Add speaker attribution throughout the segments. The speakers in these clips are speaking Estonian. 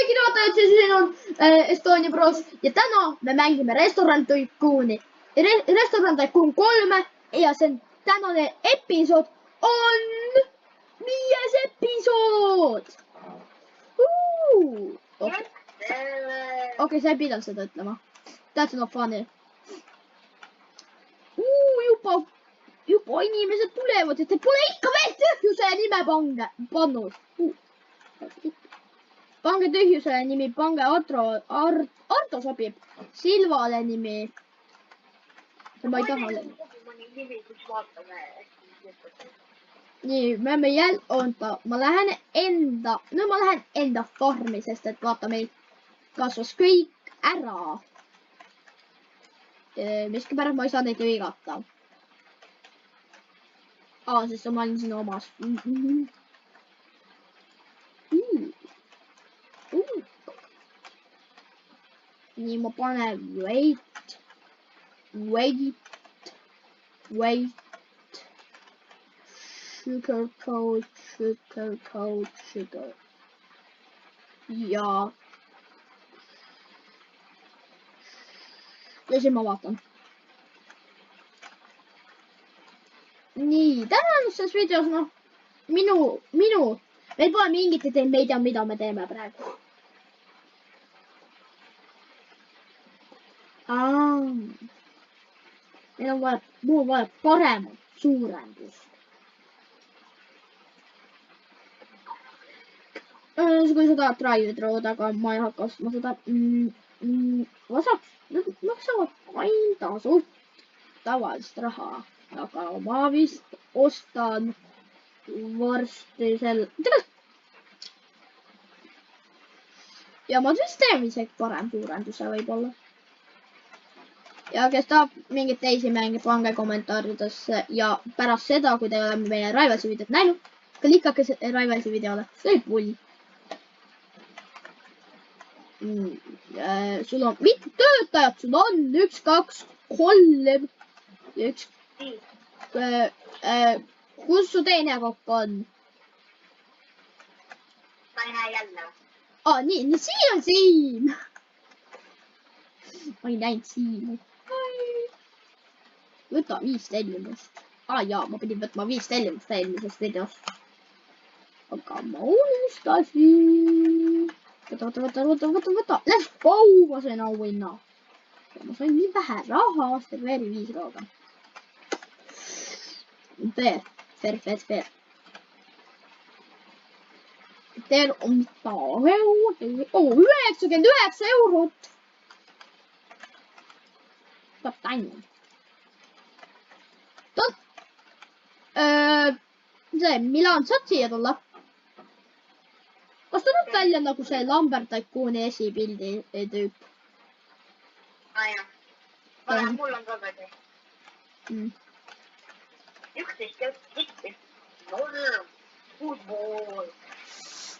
Speaker 1: kõigile vaatajad, siin on Estonia Bros ja täna me mängime Restoran Tycooni. Restoran Tycoon 3 ja see tänane episood on 5. episood. Okei, sa ei pidanud seda ütlema. That's not funny. Juba inimesed tulevad ja te pole ikka veel tühjuse nime pannud. Pange tühjuse nimi, pange Arto sobib. Silvale nimi. Ma ei taha. Nii, me peame oota, ma lähen enda farmi, sest et vaata meil kasvas kõik ära. Miskipärast ma ei saa neid hõigata. Sest ma olin siin omas. Nii, ma panen wait. Sugar coat. Ja siis ma vaatan. Nii, tänases videos, meil pole mingit idee, me ei tea, mida me teeme praegu. Mul on vaja paremat suurendust. Kui sa tahad drive thro'd, aga ma ei hakka ostma seda. Maksavad ainda suht tavalist raha, aga ma vist ostan varsti ja ma vist teen isegi parem suurenduse võib-olla. Ja kes tahab mingeid teisi mänge, pange kommentaaridesse ja pärast seda, kui te oleme meie Rivalsi videot näinud, klikake Rivalsi videole, see oli pull. Sul on mitu töötajat, sul on 1, 2, 3 ja 1. Kus su teine kokk on?
Speaker 2: Ma ei näe jälle.
Speaker 1: Nii, siin on Siim. Ma ei näinud Siimu. Võta 5 tellimust. Jaa, ma pidin võtma 5 tellimust eelmisest videost. Aga ma unustasin. Võta. Let's go! Ma sain auhinna. Ma sain nii vähe raha, aastal veeri 5 rohkem. Fair. Teil on 99 eurot. Peab tänne. See, Milan, saad siia tulla? Kas ta nüüd välja nagu see Lambert Tycooni esipildi tüüp?
Speaker 2: Jah. Mul on ka kõige. 11 kitti. Football.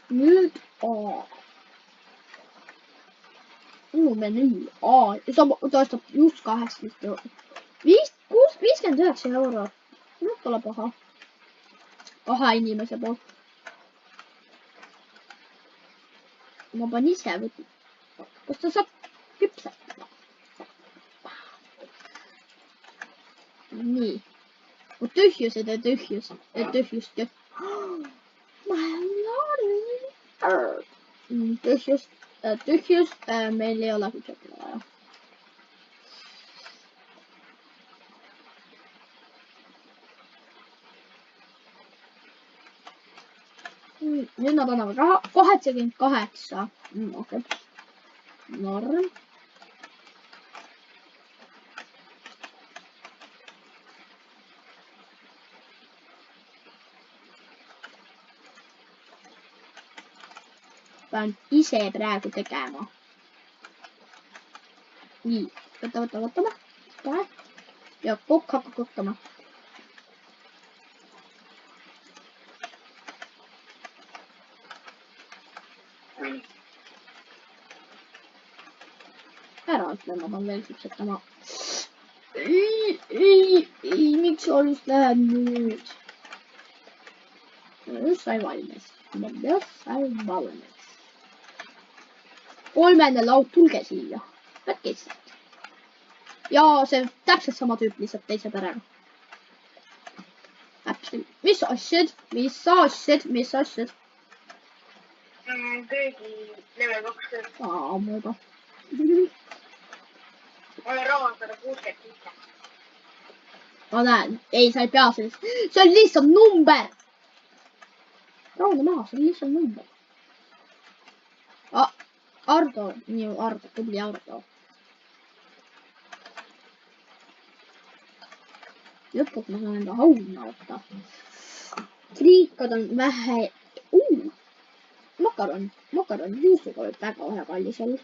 Speaker 1: Nüüd menüü. Ta ostab just 18 eurot. 59 eurot. Nüüd pole paha. 2 inimese poolt. Ma pean ise võtma. Kas ta saab küpsetada? Nii. Tühjused ja tühjust. Tühjust. Meil ei ole küpsetada vaja. Nüüd nad annavad raha 88. Okei. Norm. Pean ise praegu tegema. Nii. Võtame. Ja kokk hakkab kokkama. Ära ütle, ma pean veel küpsetama. Miks sa just lähed nüüd? Just sai valmis. kolmene laud, tulge siia. Võtke lihtsalt. Ja see täpselt sama tüüp lihtsalt teise perega. Täpselt. Mis asjad?
Speaker 2: Köögi level 2.
Speaker 1: Ammu juba.
Speaker 2: Ma olen raha 167.
Speaker 1: Ma näen. Ei, sa ei pea sellist. See on lihtsalt number. Rahune maha, see on lihtsalt number. Ardo. Nii, Ardo. Tubli Ardo. Lõpuks ma saan enda hauna võtta. Friikad on vähe. Makaron. Juustuga võib väga kallis olla.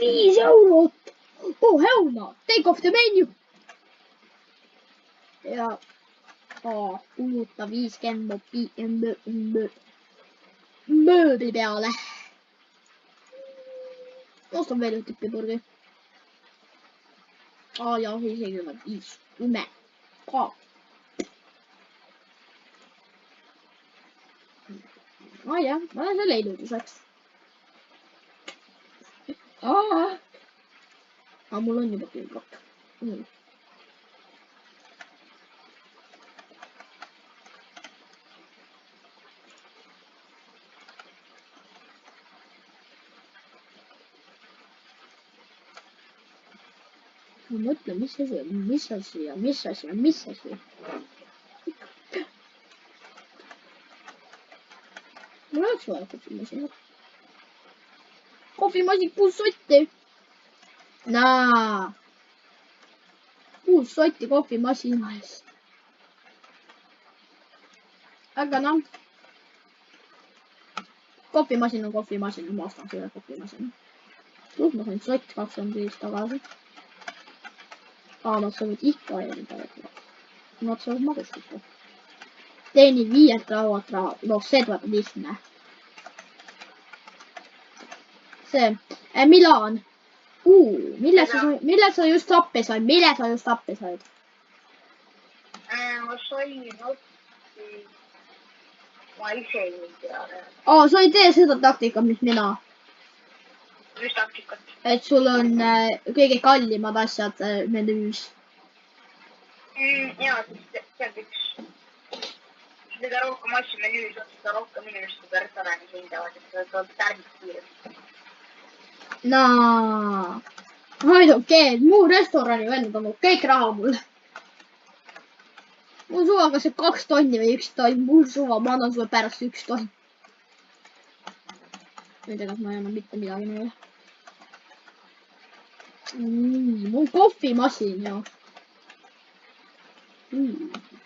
Speaker 1: 5 eurot. Oh, hell no. Take off the menu. Ja. Kuluta 50 mööbli peale. Ostan veel üht tüpipurgi. Ja, 75. Ka. Jah, ma lähen selle iluduseks. Mul on juba külgak. Ma mõtlen, mis asi. Mul oleks vaja kohvimasinat. Kohvimasin 6 sotti. Naa. 6 sotti kohvimasina eest. Aga noh. Kohvimasin on kohvimasin. Ma ostan selle kohvimasina. Plus ma sain sott 25 tagasi. Nad saavad ikka endale. Nad saavad magustada. Teeni 5 rauat raha. No see tuleb lihtne. See. Milan. Mille sa just appi said?
Speaker 2: Ma sain otsi. Ma ise ei tea.
Speaker 1: Sa ei tee seda taktikat, mis mina.
Speaker 2: Mis taktikat?
Speaker 1: Et sul on kõige kallimad asjad menüüs.
Speaker 2: Jaa, see on üks. Mida rohkem asju menüüs on, seda rohkem inimesed seda restoranis hindavad, et seda tuleb tärmist kiiresti.
Speaker 1: Naa. Muu restorani vennad on kõik raha mulle. Mul suva kas see 2 tonni või 1 tonn. Mul suva, ma annan sulle pärast 1 tonn. Nüüd ega ma ei anna mitte midagi neile. Mul kohvimasin ja.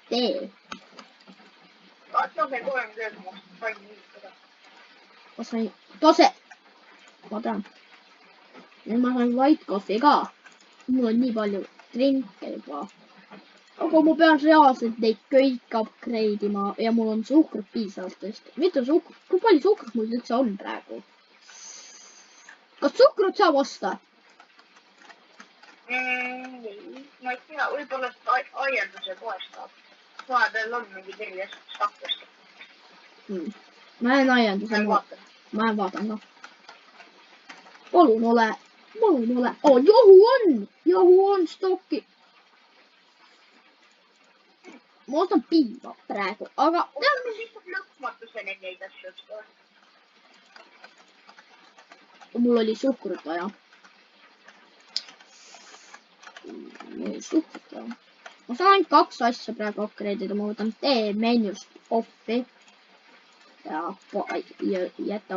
Speaker 1: Tee.
Speaker 2: Vaata, see 3 tööd ma sain niistada.
Speaker 1: Tose. Ma tean. Nüüd ma sain white coffee ka. Mul on nii palju drinke juba. Aga ma pean reaalselt neid kõik upgrade ima ja mul on suhkrut piisavalt tõesti. Mitte suhkrut. Kui palju suhkrut mul üldse on praegu? Kas suhkrut saab osta?
Speaker 2: Ma ei tea, võib-olla aianduse poest saab. Vahepeal on mingi tervist stakkust.
Speaker 1: Ma lähen aianduse. Ma vaatan ka. Palun ole. Johu on stokki. Ma ostan piima praegu, aga...
Speaker 2: Lihtsalt lõpmatuseni neid asju.
Speaker 1: Mul oli suhkrut vaja. Ma saan ainult 2 asja praegu upgrade'ida. Ma võtan tee menüüst offi. Ja jäta.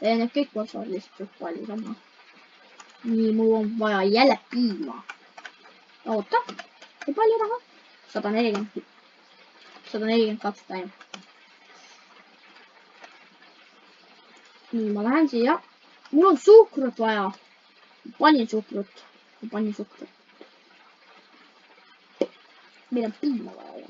Speaker 1: Need kõik maksavad lihtsalt palju sama. Nii, mul on vaja jälle piima. Oota. Kui palju raha? 142 päeva. Nii, ma lähen siia. Mul on suhkrut vaja. Panin suhkrut. Meil on piima vaja.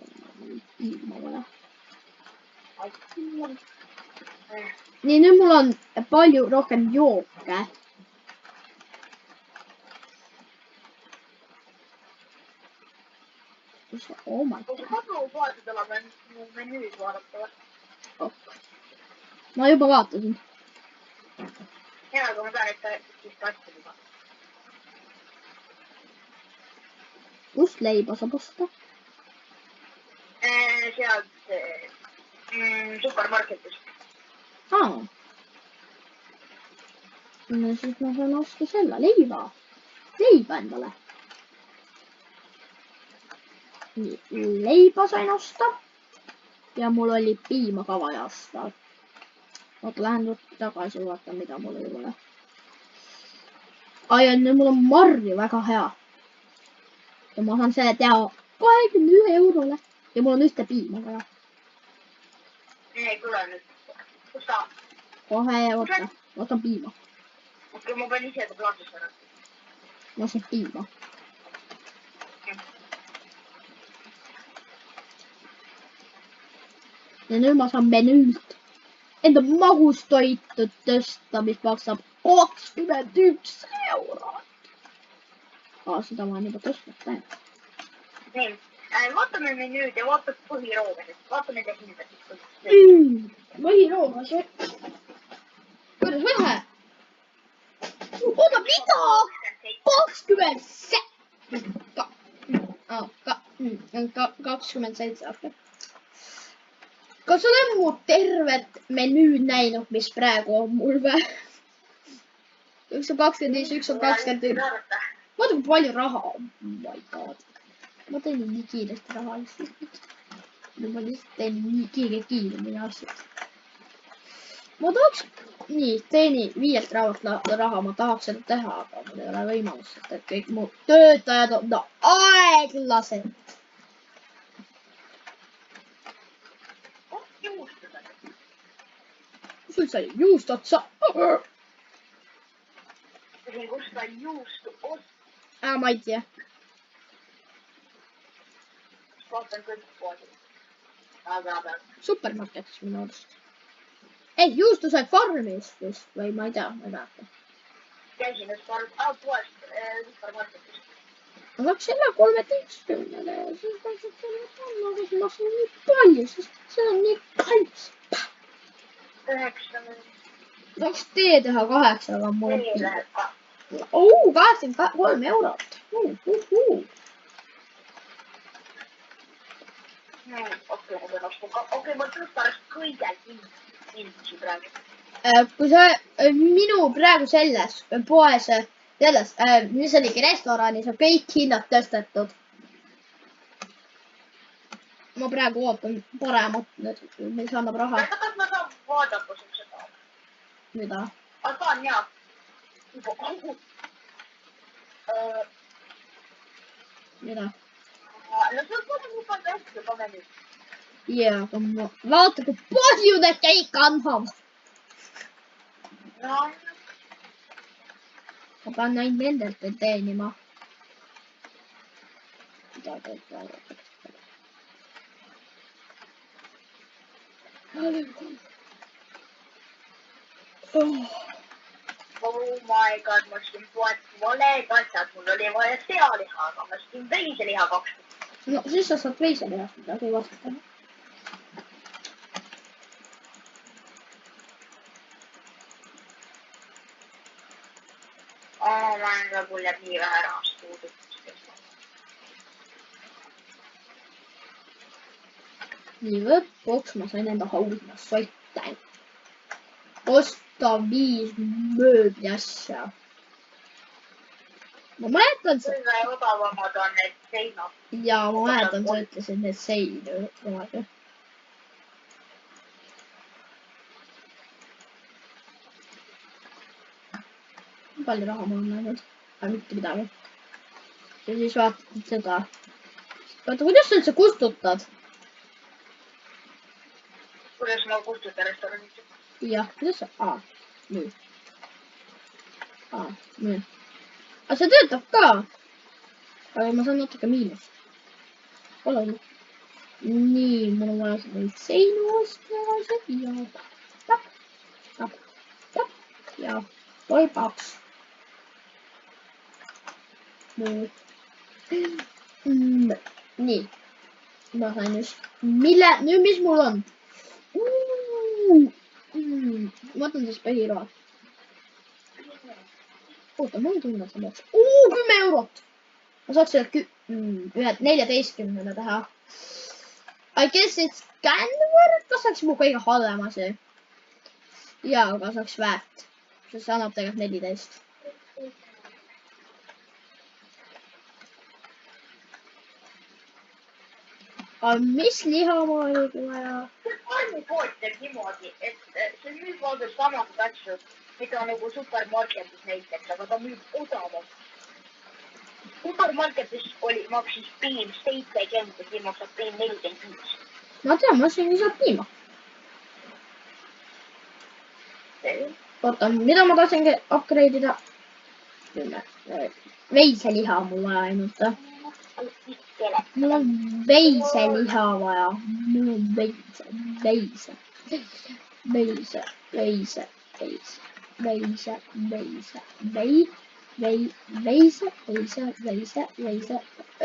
Speaker 1: Nii, nüüd mul on palju rohkem jooke. Oh my god.
Speaker 2: Kas kodupoodidel on menüüd vaadata?
Speaker 1: ma juba vaatasin.
Speaker 2: Hea, aga ma tahan, et ta siis kasti juba.
Speaker 1: Kust leiba saab osta?
Speaker 2: Sealt supermarketist.
Speaker 1: No siis ma saan osta selle leiba. Leiba endale. Nii, leiba sain osta. Ja mul oli piima ka vaja osta. Oota, lähen nüüd tagasi vaata, mida mul ei ole. Ai, nüüd mul on marju väga hea. Ja ma saan selle teha 21 eurole. Ja mul on ühte piima vaja.
Speaker 2: Ei tule nüüd. Kus ta?
Speaker 1: Kohe oota. Võtan piima.
Speaker 2: Okei, ma pean ise ka plaanis ära.
Speaker 1: Ma saan piima. Ja nüüd ma saan menüült enda magustoitu tõsta, mis maksab 21 eurot. Seda ma olen juba tõstnud.
Speaker 2: Nii, vaatame menüüd ja vaatame põhiroogasid. Vaatame nende hinda.
Speaker 1: Põhiroogas. Kuidas vähe? Oota, mida? 27. Okei. Kas olen mu tervet menüüd näinud, mis praegu on mul või? Üks on 25, üks on 21. Vaata, kui palju raha on. Oh my god. Ma teen nii kiiresti raha lihtsalt. Ma lihtsalt teen nii kiiremini asjad. Ma tahaks, nii, teeni 5 raha, ma tahaks seda teha, aga mul ei ole võimalust, et kõik mu töötajad on aeglased. Kus sai juust otsa?
Speaker 2: Kus sai juustu otsa?
Speaker 1: Ma ei tea.
Speaker 2: Kohtan kõik poodi.
Speaker 1: Supermarketis minu arust. Ei, juustu sai farmist vist või ma ei tea, ma ei mäleta.
Speaker 2: Käisin just poest supermarketis.
Speaker 1: Ma saaks selle 13-le ja siis võiksid selle panna, aga see maksab nii palju, sest see on nii kallis.
Speaker 2: 9.
Speaker 1: Saaks tee teha 8, aga mul on piir. 83 eurot.
Speaker 2: Okei, ma tõstan kõige kindlasti praegu.
Speaker 1: Kui sa minu praegu selles poes, mis oligi restoranis, on kõik hinnad tõstetud. Ma praegu ootan paremat, mis annab raha.
Speaker 2: Kas ma saan vaadata seda?
Speaker 1: Mida?
Speaker 2: Saan, jaa.
Speaker 1: Mida?
Speaker 2: No see on juba tõesti pagani.
Speaker 1: Jaa, aga vaata, kui palju need kõik annavad.
Speaker 2: No.
Speaker 1: Ma pean ainult nendelt teenima. Mida teed praegu?
Speaker 2: Oh my god, ma ostsin poed valed asjad. Mul oli vaja sealiha, aga ma ostsin veiseliha 2.
Speaker 1: No siis sa saad veiselihast midagi vastutada.
Speaker 2: Ma enda mul jääb nii vähe rahast puudu.
Speaker 1: Nii lõpuks ma sain enda haudma sotte. Osta 5 mööbli asja. Ma mäletan see.
Speaker 2: Kõige odavamad on need seinad.
Speaker 1: Ja ma mäletan, sa ütlesid need seinu kunagi. Palju raha ma olen näinud, aga mitte midagi. Ja siis vaatad seda. Vaata, kuidas sa üldse kustutad?
Speaker 2: Kuidas ma kustutan restoranit?
Speaker 1: Jah, kuidas sa? Nüüd. Nüüd. Aga see töötab ka. Aga ma saan natuke miinust. Ole. Nii, mul on vaja seda seinu osta ja tap. Ja toi 2. Nii. Ma sain just. Nüüd mis mul on? ma võtan siis põhiroa. oota, ma ei tunne, et sa maksad. 10 eurot. ma saaks selle 14 teha. I guess it's Canver, kas oleks mu kõige halvem asi? Jaa, aga see oleks väärt. Sest see annab tegelikult 14. aga mis liha ma oligi vaja?
Speaker 2: Farmipood teeb niimoodi, et see müüb vaadata samast asju, mida nagu supermarketis näiteks, aga ta müüb odavalt. Supermarketis maksis piim 70 ja siin maksab piim 45.
Speaker 1: ma tean, ma siin saab piima. oota, mida ma tahtsingi upgrade ida? veiseliha mul vaja ainult. mul on veiseliha vaja. mul on veise.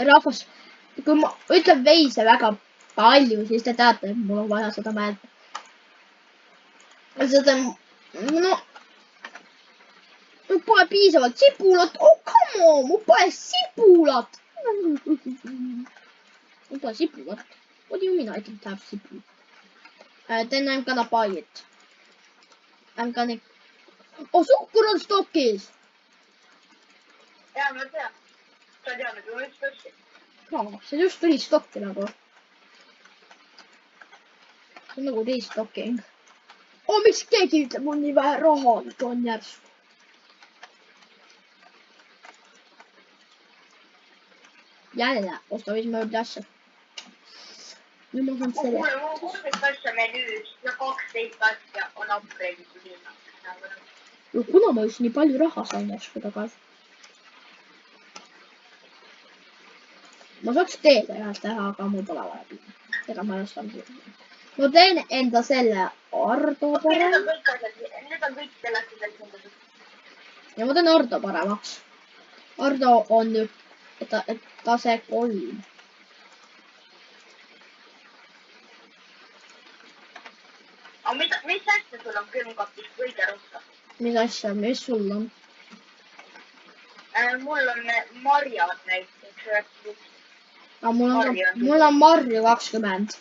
Speaker 1: rahvas, kui ma ütlen veise väga palju, siis te teate, et mul on vaja seda määrata. seda, no, mul pole piisavalt sibulat. oh, come on, mul pole sibulat. mul pole sibulat. What do you mean I don't have sibulat? Then I'm gonna buy it. I'm gonna... oh, suhkur on stokis.
Speaker 2: jaa, ma tean. sa tead, et ma just tõstsin.
Speaker 1: no, see just tuli stokki nagu. see on nagu restocking. oh, miks keegi ütleb, mul nii vähe raha on järsku? jälle, osta 5 mööbli asja. nüüd ma saan selle.
Speaker 2: kuule, mul 16 asja menüüs ja 12 asja on upgrade'itud hinna.
Speaker 1: no kuna ma just nii palju raha sain järsku tagasi. ma saaks teede ühes teha, aga mul pole vaja piima. ega ma ei oska. ma teen enda selle Ardo parem.
Speaker 2: Need on kõik sellest hindatud.
Speaker 1: ja ma teen Ardo paremaks. Ardo on nüüd tase 3.
Speaker 2: aga mis asja sul on külmkapis kõige rohkem?
Speaker 1: mis asja, mis sul on?
Speaker 2: mul on marjad näiteks 19.
Speaker 1: aga mul on marju 20.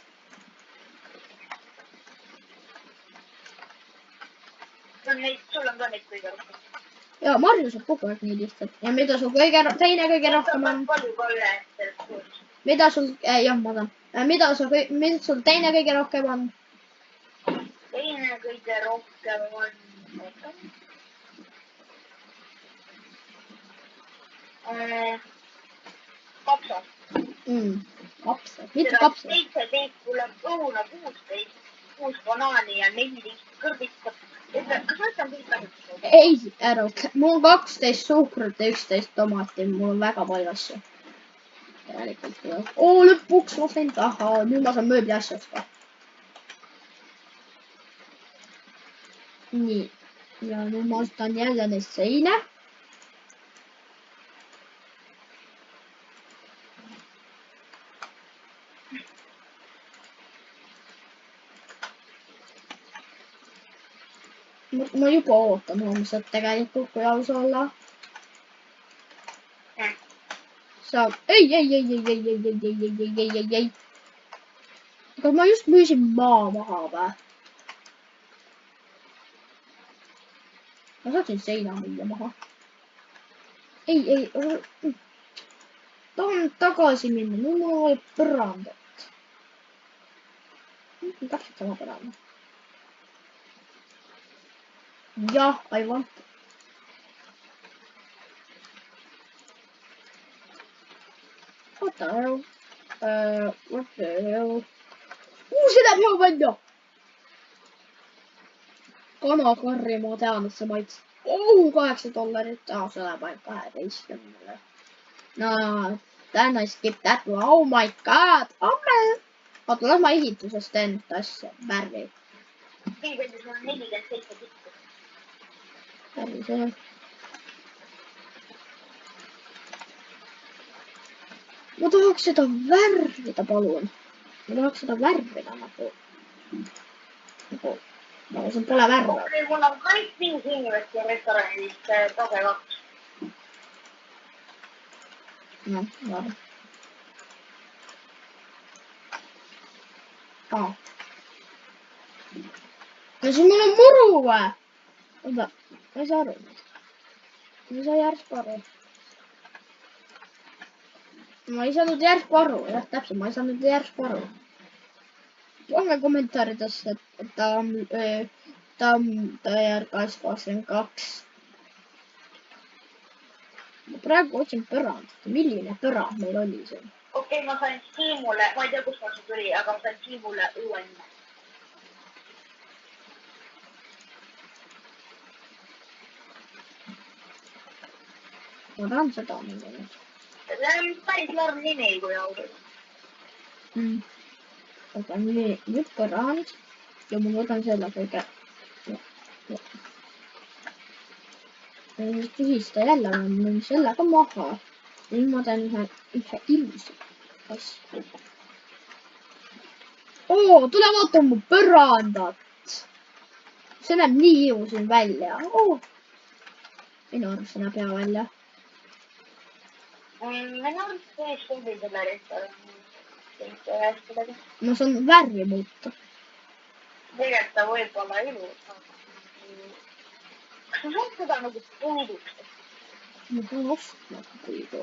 Speaker 2: sul on ka neid kõige rohkem.
Speaker 1: ja marju saab kogu aeg nii lihtsalt. ja mida sul teine kõige rohkem on?
Speaker 2: palju ka üle sellest kuulust.
Speaker 1: mida sul, jah, ma tean. mida sul teine kõige rohkem on?
Speaker 2: teine kõige rohkem on... kapsad.
Speaker 1: kapsad, mitu kapsad?
Speaker 2: 17, mul on õuna 16, 6 banaani ja 14 kõrvikut. kas ma ütlen kõik kasutused?
Speaker 1: ei, ära ütle. mul on 12 suhkrut ja 11 tomati. mul on väga palju asju. järelikult. lõpuks ma sain taha. nüüd ma saan mööbli asja osta. nii. ja nüüd ma ostan jälle neid seine. ma juba ootan homset tegelikult, kui aus olla. saab, ei. aga ma just müüsin maa maha või? ma saaksin seina müüa maha. ei. tahan tagasi minna, nüüd mul oli põrandat. täpselt sama põranda. jah, I want. What the hell? What the hell? see läheb hea välja. kanakarri, ma tean, et see maitseb. $8. see läheb ainult 12. no, then I skip that one. Oh my god. oota, las ma ehitusest teen asja. värvi.
Speaker 2: Kõigil on 47 tikku.
Speaker 1: värvi see. ma tahaks seda värvida, palun. ma tahaks seda värvida nagu. No see pole värve.
Speaker 2: Okei, kun on kõik 5 inimest ja restoranis tase 2.
Speaker 1: No, vaata. Aa. No siis mul on muru või? Oota, ma ei saa aru. Ma ei saa järsku aru. Ma ei saanud järsku aru, jah, täpselt, ma ei saanud järsku aru. Pange kommentaaridesse, et ta järgas 22. Ma praegu otsin põrandat. Milline põrand meil oli see?
Speaker 2: Okei, ma sain Siimule, ma ei tea, kust ma see tuli, aga ma sain Siimule uue nime.
Speaker 1: Ma tahan seda mingi.
Speaker 2: See on päris larm nimi, kui ausalt.
Speaker 1: Aga nüüd põrand ja ma võtan selle kõige. Tühista jälle, ma mõn selle ka maha. Nüüd ma teen ühe ilusa asju. Oo, tule vaata mu põrandat. See näeb nii ilus välja. Minu arust see näeb hea välja.
Speaker 2: Minu arust see sobi selle restorani.
Speaker 1: Ma saan värvi muuta.
Speaker 2: Tegelikult ta võib olla ilus. Kas ma saad seda nagu puiduks?
Speaker 1: Ma saan ostma puidu.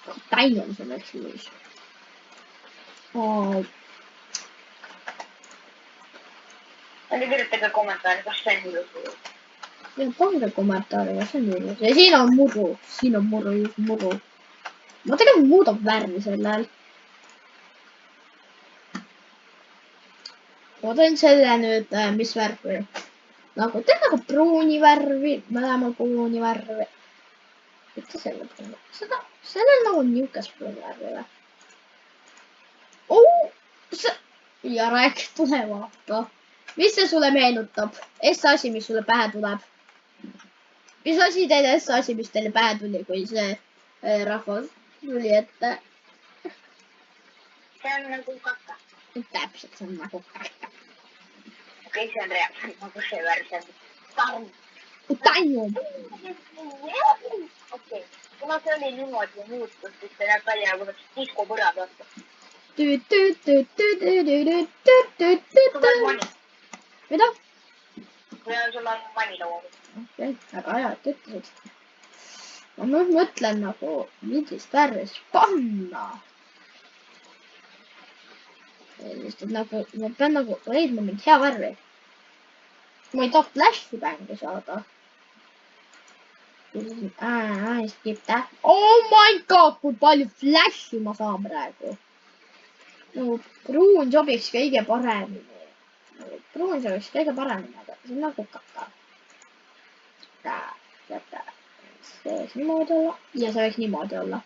Speaker 1: Katain on selleks ilus.
Speaker 2: Kirjutage kommentaari, kas see on ilus.
Speaker 1: Ja pange kommentaari, kas see on ilus. Ja siin on muru. Siin on muru. Ma tegelikult muudab värvi sellel. Ma teen selle nüüd, mis värvi. Nagu teen nagu pruuni värvi, mõlemal pruuni värvi. Mitte selle pruuni. Sellel nagu niukest pruuni värvi või? Ja rääk, tule vaata. Mis see sulle meenutab? Asi, mis sulle pähe tuleb. Mis asi teile asi, mis teile pähe tuli, kui see rahvas tuli ette?
Speaker 2: See on nagu kaka.
Speaker 1: Täpselt, see on nagu kaka.
Speaker 2: Okei, see on reaalselt nagu see värv, see on tarn.
Speaker 1: Tanju.
Speaker 2: Okei, kuna see oli niimoodi muutus, siis see näeb välja nagu diskopõrad vaata.
Speaker 1: Mida?
Speaker 2: Sul on manilaua.
Speaker 1: Okei, väga hea, et ütlesid. Ma nüüd mõtlen nagu, millist värvi panna. Nagu, ma pean nagu leidma mingi hea värvi. Ma ei taha flash'i bängi saada. Oh my god, kui palju flash'i ma saan praegu. Nagu pruun sobiks kõige paremini. Pruun sobiks kõige paremini, aga see on nagu kaka. See võiks niimoodi olla ja see võiks niimoodi olla.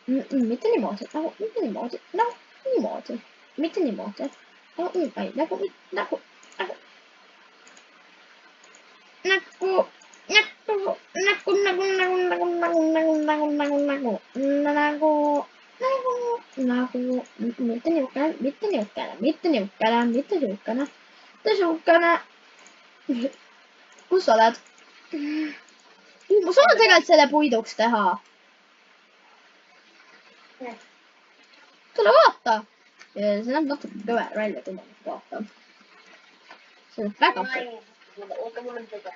Speaker 1: Mitte niimoodi, nagu mitte niimoodi, nagu niimoodi. Mitte niimoodi. Mitte niukene. Kus sa oled? Ma saan tegelikult selle puiduks teha. Tule vaata. See näeb natuke kõver välja, kui ma nüüd vaatan. See näeb väga kõver.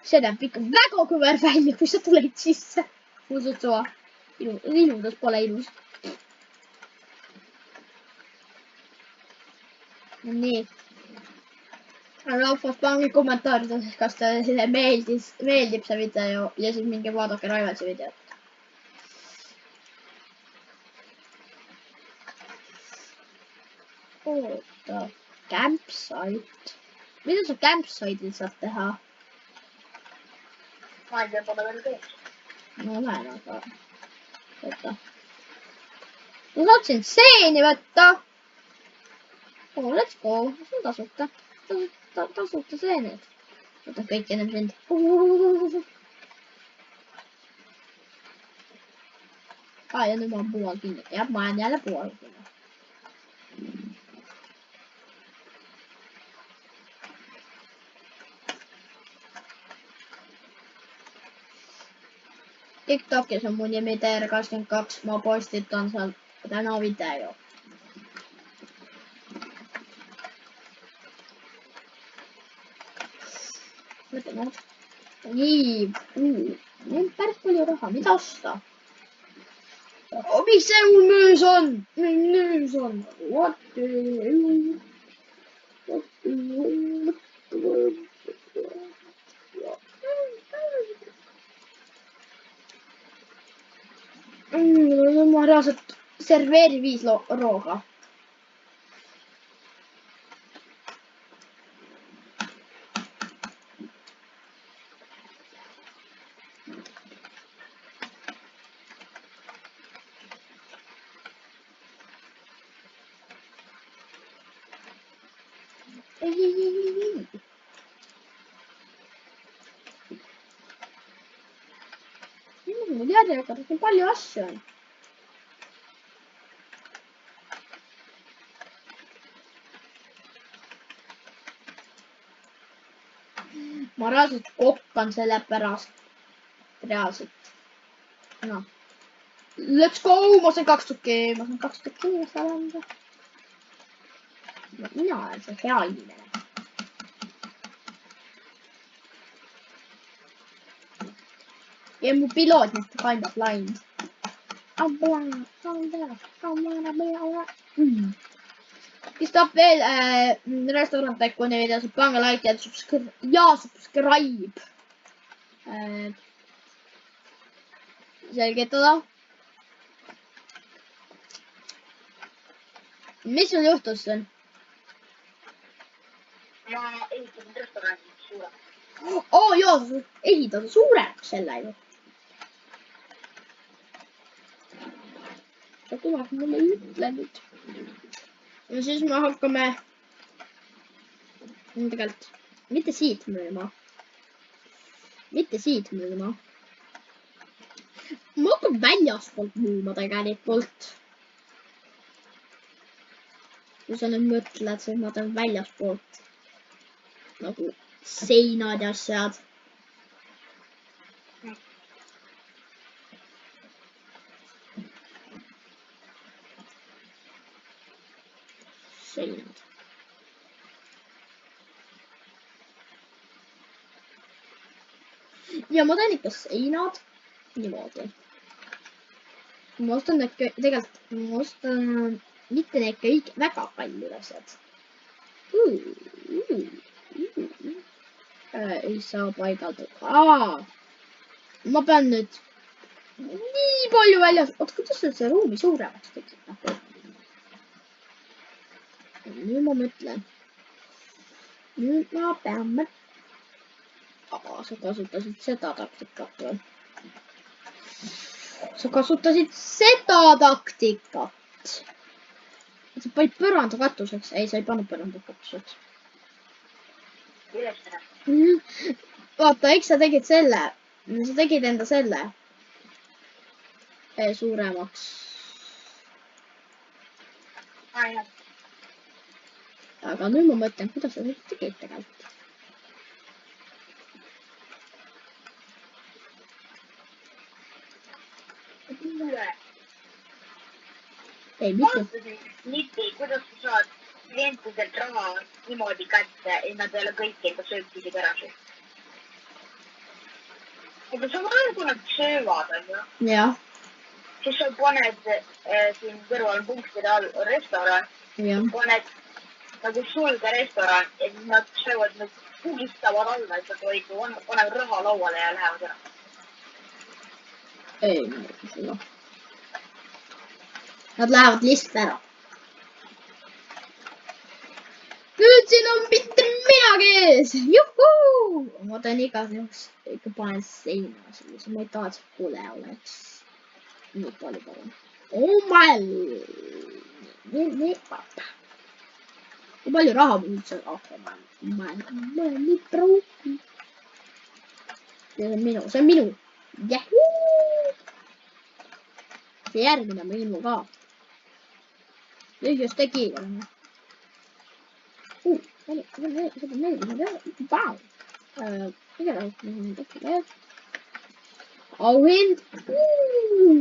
Speaker 1: See näeb ikka väga kõver välja, kui sa tuled sisse. Usud suva. Ilus pole ilus. Nii. Rahvas, pange kommentaarides, kas teile meeldib see video ja siis minge vaadake Raivelsi videot. Oota, campsite. Mida sa campsite'il saad teha?
Speaker 2: Ma ei tea, pole veel kõik.
Speaker 1: No näen, aga... Oota. Ma saatsin seeni võtta. Oh, let's go. See on tasuta. Tasuta seened. Võta kõik ennem sind. Ja nüüd ma olen puual kinni. Jah, ma olen jälle puual kinni. TikTokis on mun nimi TR22. Mä postitan seal täna video. Nii, on päris palju raha, mida ostaa? Miks see mul möös on? Möös on. What the hell? Ma reaalselt serveerin 5 rooga. Mul järjekorras nii palju asju on. Ma reaalselt kokkan sellepärast. Reaalselt. No. Let's go! Ma sain 2 tükki. Ma sain 2 tükki inimest ära anda. Mina olen see hea inimene. Ja mu piloot nüüd kind of blind. Kes tahab veel Restaurant Tycooni videos, pange like ja subscribe. Selgitada. Mis sul juhtus siin?
Speaker 2: Ma ehitasin restorani suureks.
Speaker 1: Oo joo, ehitada suureks selle ju. Sa tuleb mulle ütle nüüd. Ja siis me hakkame tegelikult mitte siit müüma. Mitte siit müüma. Ma hakkan väljaspoolt müüma tegelikult. Kui sa nüüd mõtled, siis ma teen väljaspoolt. Nagu seinad ja asjad. Seinad. Ja ma teen ikka seinad niimoodi. Ma ostan need tegelikult, ma ostan mitte need kõik väga paljud asjad. Ei saa paigaldada. Ma pean nüüd nii palju väljas. Oot, kuidas see ruumi suuremaks tekib? Nüüd ma mõtlen. Nüüd ma pean mõtlema. Sa kasutasid seda taktikat või? Sa kasutasid seda taktikat. Sa panid põranda katuseks. Ei, sa ei pannud põranda katuseks. Vaata, eks sa tegid selle. Sa tegid enda selle suuremaks. Aga nüüd ma mõtlen, kuidas sa tegid tegelikult. Ei,
Speaker 2: mitte, kuidas sa saad klientidelt raha niimoodi kätte, et nad ei ole kõik enda söökised ära söönud. Aga sa mõtled, kui nad söövad, on ju?
Speaker 1: Jah.
Speaker 2: Siis sa paned siin kõrval punktide all restoran. Paned nagu sulge restoran, et nad söövad, nad pugistavad alla, et nad panevad raha lauale ja lähevad ära.
Speaker 1: Ei, ma ei seda. Nad lähevad lihtsalt ära. Nüüd siin on mitte midagi ees. Juhuu! Ma teen igasuguks ikka panen seina sellise. Ma ei taha, et see kole oleks nii palju parem. Oh my! Nii palju raha mul üldse hakkama. Ma olen nii pruuki. See on minu. See on minu. Juhuu! See järgmine on minu ka. Nüüd just tegi. Vau. auhind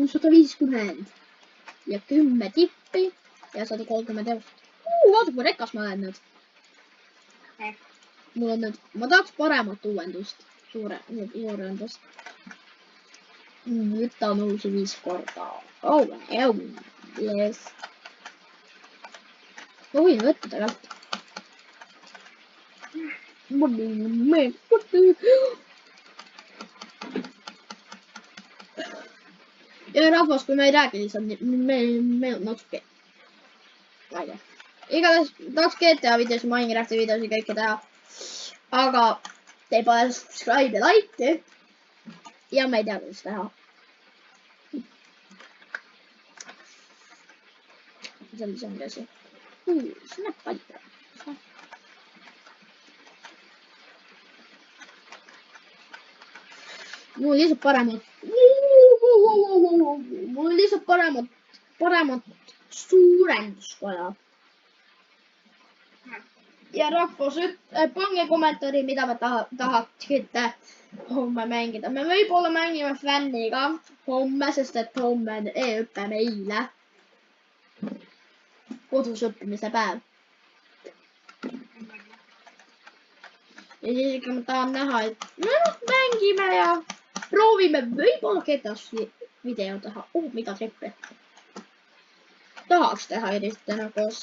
Speaker 1: 150 ja 10 tippi ja 130 eurost. Vaata kui rekas ma olen nüüd. Mul on nüüd, ma tahaks paremat uuendust, suurendust. Võtan uusi 5 korda. Oh, yes. Ma võin võtta tagant. Ja rahvas, kui me ei räägi lihtsalt, meil on natuke. Ma ei tea. Igatahes tahaks GTA videos, Minecrafti videos ja kõike teha. Aga te ei pane subscribe ja like'i. Ja ma ei tea, kuidas teha. Sellise ongi asi. See näeb palju. Mul on lihtsalt paremat suurenduskoja. Ja rahvas, pange kommentaari, mida me tahaksite homme mängida. Me võib-olla mängime fänniga homme, sest et homme on e-õppe meile. Kodus õppimise päev. Ja siis ikka ma tahan näha, et mängime ja proovime võib-olla GTA's video teha. Mida treppe. Tahaks teha eristada koos.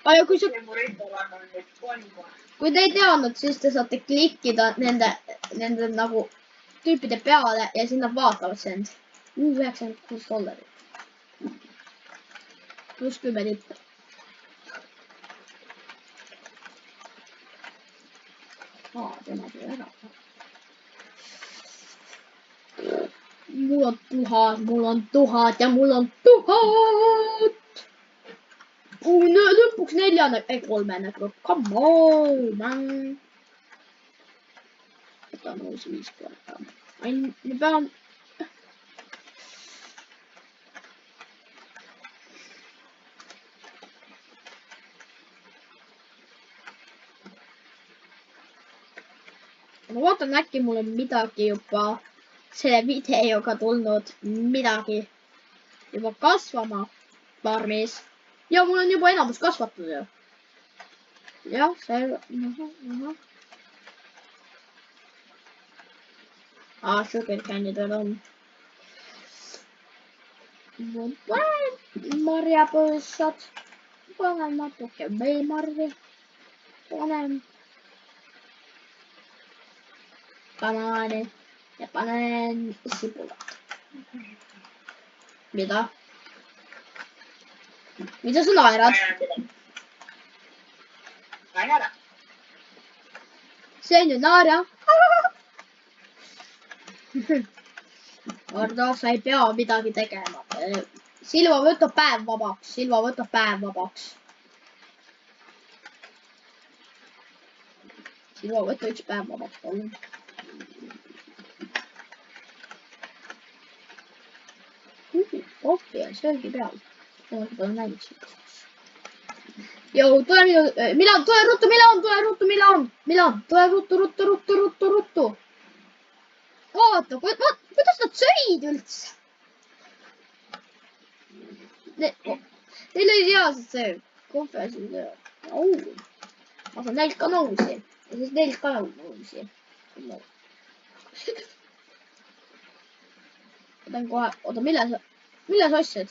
Speaker 1: Aga kui te ei teadnud, siis te saate klikkida nende nagu tüüpide peale ja siis nad vaatavad sind. $96. Plus 10 tippi. Tema tuli ära. Mul on 1000 ja mul on 1000. Lõpuks 4. ei 3. grupp. Come on, man. Võtan uusi 5 korda. Ma pean. Ma vaatan, äkki mul on midagi juba selle videoga tulnud midagi juba kasvama farmis. Ja mul on juba enamus kasvatud ju. Jah, see... sugarcane'id veel on. Marjapõõssad. Panen natuke veemarvi. Panen banaani ja panen sibulat. Mida? Mida sa naerad?
Speaker 2: Naera.
Speaker 1: See on ju naera. Ardo, sa ei pea midagi tegema. Silva võtab päev vabaks. Silva võtab päev vabaks. Silva võtab üks päev vabaks. Palun. Kohvi on söögi peal. Ma olen näinud siit. Jou, tule minu... Milan, tule ruttu, Milan, tule ruttu, Milan. Milan, tule ruttu. Vaata, kuidas nad sõid üldse? Neil oli reaalselt see kohvi asi. Ma saan neilt ka nõusi. Ja siis neilt ka nõusi. Võtan kohe... Oota, mille sa ostsid?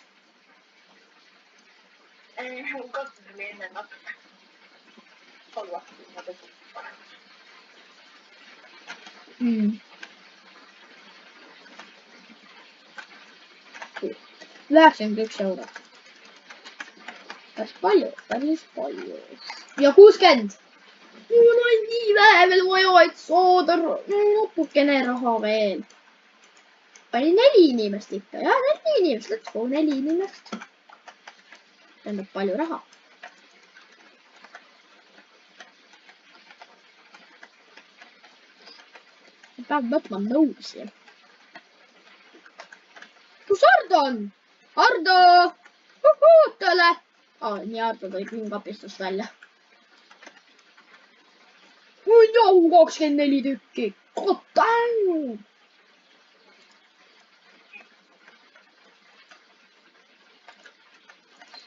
Speaker 2: Mul kaktus oli enne natuke. Halvasti, ma tõstin paremaks.
Speaker 1: 91 eurot. Päris palju. Ja 60. Mul on nii vähe veel vaja, et saada natukene raha veel. Pani 4 inimest ikka. Ja 4 inimest. Let's go, 4 inimest. Tähendab palju raha. Ma pean võtma nõusi. Kus Ardo on? Ardo! Ootale! Nii Ardo tõi küll kapistust välja. on jahu 24 tükki. God damn.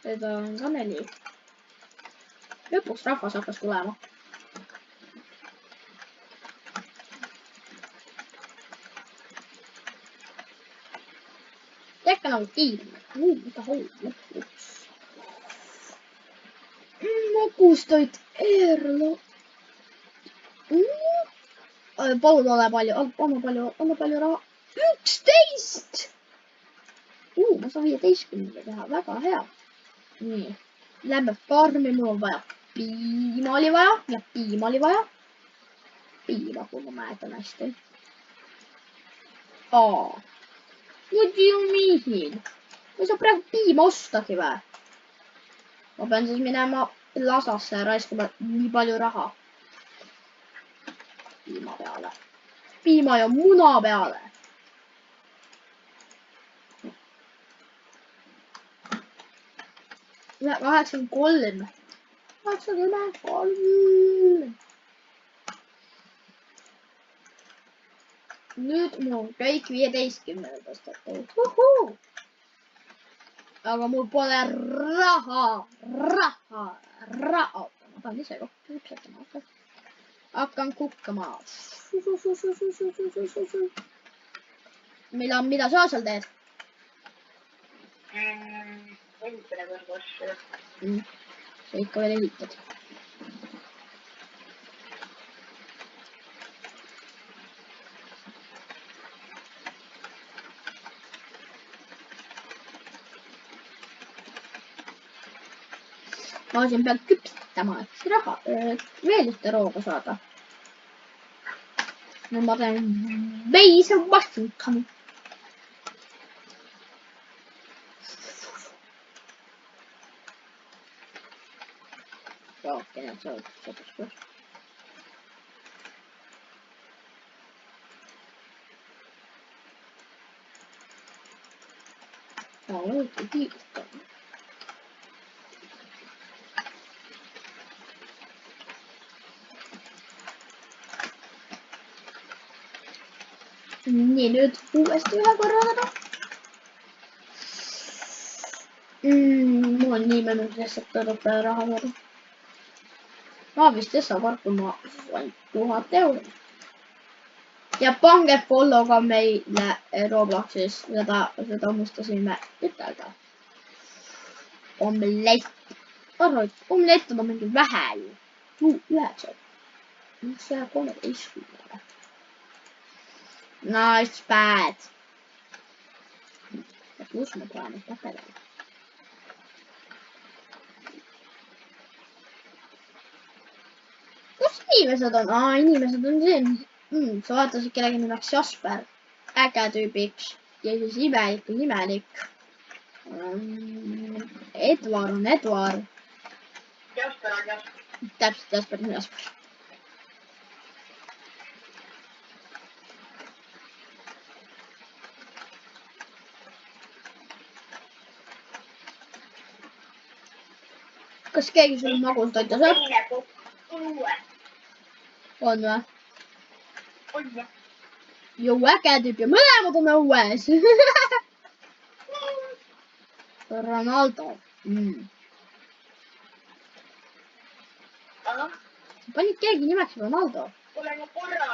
Speaker 1: Seda on ka 4. Lõpuks rahvas hakkas tulema. Tekka nagu kiirne. Mida lõpuks. Magustoit Eerlo. Palun ole palju, anna palju raha. 11! Ma saan 15 teha, väga hea. Nii, lähme farmi, mul on vaja piima oli vaja ja piima oli vaja. Piima, kui ma mäletan hästi. What do you mean? Ma saa praegu piima ostagi või? Ma pean siis minema lasasse ja raiskama nii palju raha. Piima peale. Piima ja muna peale. Ja 83. 83. Nüüd mul on kõik 15 tõstetud. Aga mul pole raha. Ma tahan ise kokku küpsetama. Hakkan kukkama. Mida sa seal teed?
Speaker 2: Ehitada võrgus.
Speaker 1: Sa ikka veel ehitad. Ma siin pean küpsetama, et raha, veel ühte rooga saada. No ma teen veise vastunkami. Okei, need saavad koos. Ma olen kiirustanud. Nii, nüüd uuesti ühe korra ära. Mul on nii mõnus lihtsalt tõdada raha saada. Ma vist tõsta korpuma ainult 1000 €. Ja pange follow ka meile Robloxis. Seda unustasime ütelda. Omelett. Arvad, omelett on mingi vähe ju. 9. Miks see 13? Nice bad. Ja kus me peame tapelema? Kus inimesed on? Inimesed on siin. Sa vaatasid kellegi nimeks Jasper. Äge tüübiks. Ja siis imelik. Edvar on Edvar.
Speaker 2: Jasper on Jasper.
Speaker 1: Täpselt, Jasper on Jasper. Kas keegi sul magustoita saab? On või?
Speaker 2: On jah.
Speaker 1: Ju äge tüüp ja mõlemad on õues. Ronaldo.
Speaker 2: Aga?
Speaker 1: Sa panid keegi nimeks Ronaldo?
Speaker 2: Olen ma korra.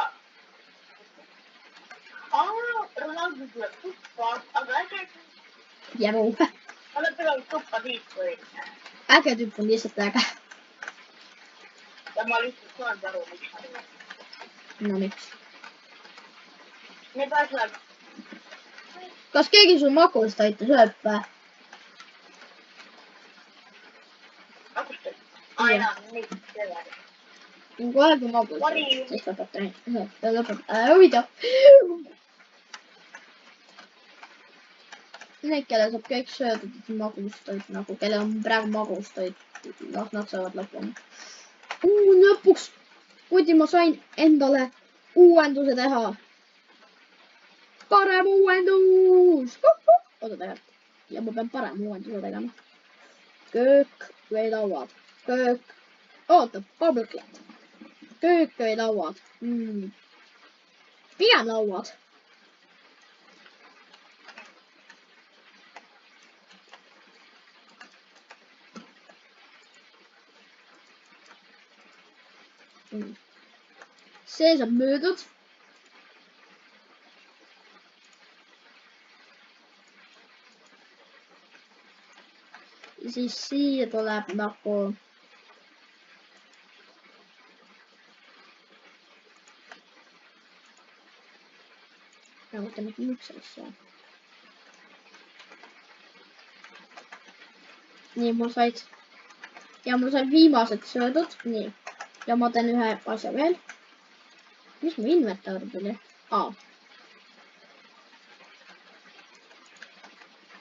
Speaker 2: Ronaldo tuleb tuppa, aga äge.
Speaker 1: Jämu.
Speaker 2: Ma olen tuleb tuppa siis, kui.
Speaker 1: Äge tüüp on lihtsalt äge.
Speaker 2: Ja ma lihtsalt saan aru, miks.
Speaker 1: No miks?
Speaker 2: Need asjad.
Speaker 1: Kas keegi sul magustoita sööb või?
Speaker 2: Magustoita?
Speaker 1: Jah.
Speaker 2: Neid söövad.
Speaker 1: Kohe kui magustoita, siis lõpeb video. Need, kelle saab kõik söödud magustoit, nagu kelle on praegu magustoit, nad saavad lõpuni. Lõpuks, kuigi ma sain endale uuenduse teha. Parem uuendus! Oota tegelikult. Ja ma pean parem uuenduse tegema. Köök või lauad. Köök. Oota, bubble clat. köök või lauad? Pigem lauad. See saab möödud. Ja siis siia tuleb nagu ja mõtleme, et üks asja. Nii, mul said viimased söödud. Nii. Ja ma teen ühe asja veel. Mis mu inventaar tuli?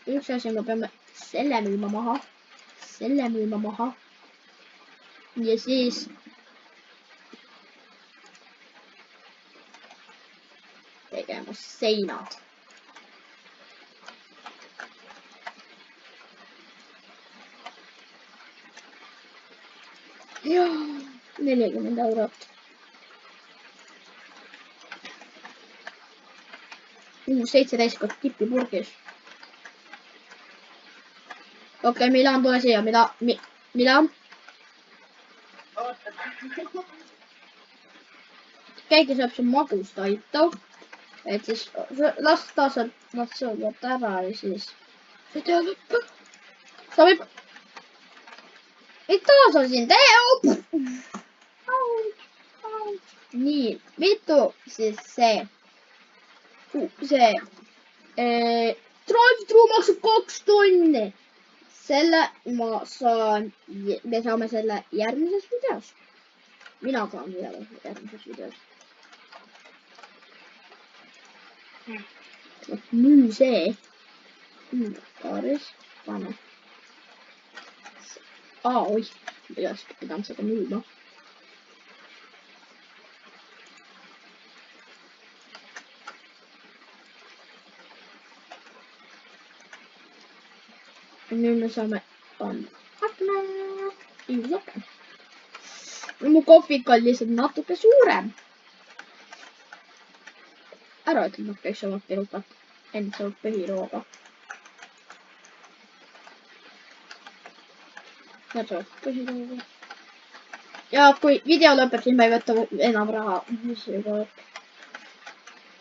Speaker 1: Üks asi, me peame selle müüma maha. Ja siis tegema seinad. Ja 40 eurot. 17 kord tipipurgis. Okei, Milan, tule siia. Milan. Keegi saab siin magust aita. Et siis las ta saab, nad söövad ära ja siis. Sa võib. Mitä se on siinä? Niin, vittu siis se. Drive-thru maksab 2 tonni. Selle ma saan, me saame selle järgmises videos. Mina saan vielä järgmises videos. Myy see. Kaaris, pane. Oi, pitäis pidanud seda müüma. Nüüd me saame panna akna. Mu kohvik on lihtsalt natuke suurem. Ära ütle, et kõik saavad pirukat. Ent saavad põhirooga. Nad saavad põhirooga. Ja kui video lõpeb, siis ma ei võta enam raha. Mis juba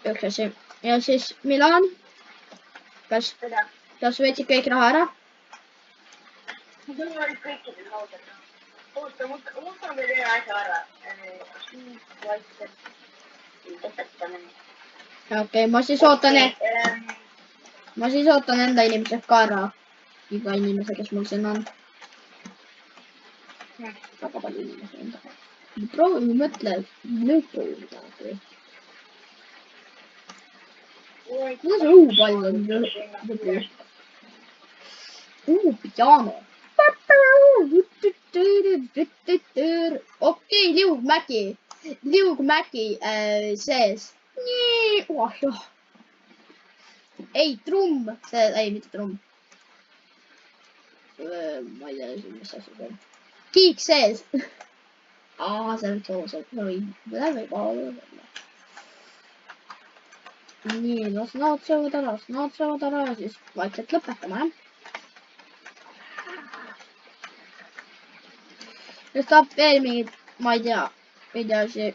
Speaker 1: üks asi. Ja siis Milan. Kas võtsid kõik raha ära?
Speaker 2: Mul oli kõikidel laudel. Oota, võtan veel ühe asja ära.
Speaker 1: Okei, ma siis ootan enda inimesed ka ära. Iga inimese, kes mul siin on. Väga palju inimesi on. Proovi mõtle lõpu midagi. Kuidas õupall on lõpu? Piano. Okei, Liugmägi sees. Nii, jah. Ei, trumm. Ei, mitte trumm. Ma ei tea, mis asi see on. Kiik sees. See on toosed. Läbi paala. Nii, las nad söövad ära, siis vaikselt lõpetame. Jos tahab veel mingit, ma ei tea, videosi